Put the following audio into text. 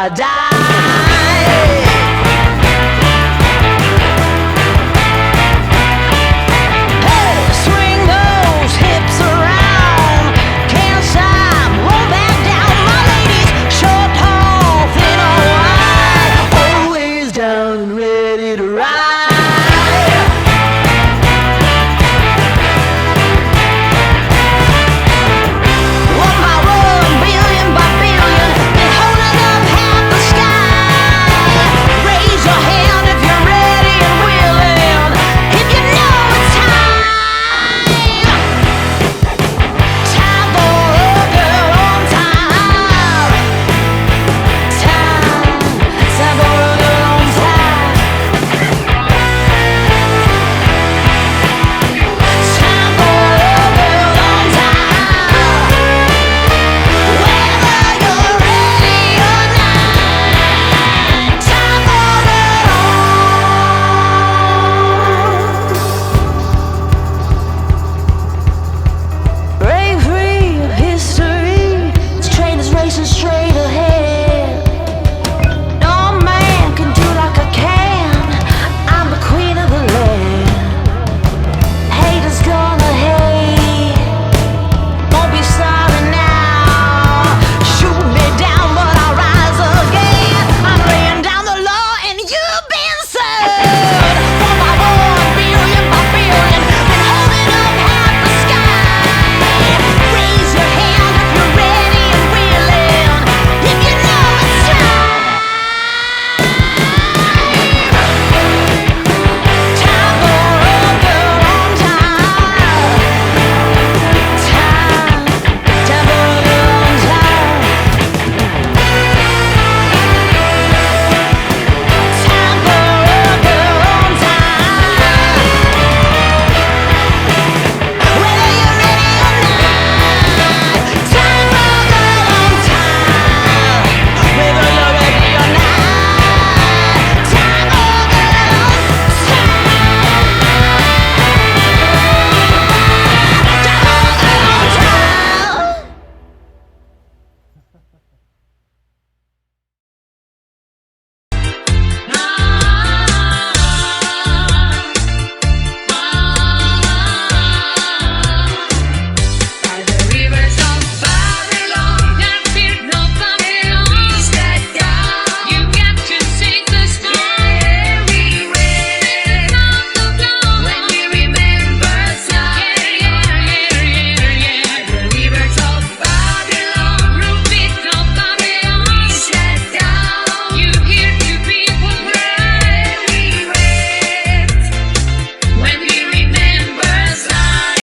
paradise. Swing those hips around, can't stop, roll back down. My ladies, short, tall, thin or wide, always down and ready to ride. One by one, billion by billion, been holding up half the sky. Raise your hand if you're ready and willing, if you know it's time. Time for a girl on time. Time for a girl on time. Time for a girl on time. Whether you're ready or not, time for it all. Break free of history. This train is racing straight ahead. No man can do like I can. I'm the queen of the land. Haters gonna hate. Won't be sorry now. Shoot me down, but I'll rise again. I'm laying down the law, and you've been served. One by one, billion by billion, been holding up half the sky. Raise your hand if you're ready and willing, if you know it's time. Time for a girl on time. Time for a girl on time. Time for a girl on time. Whether you're ready or not, time for a girl on time. Whether you're ready or not, time for a girl on time. By the rivers of Babylon, that fear no Babylon. We sat down. You got to sing the story. We wait on the floor when we remember Zion. By the rivers of Babylon, rooted of Babylon. We sat down. You hear two people cry. We wait when we remember Zion.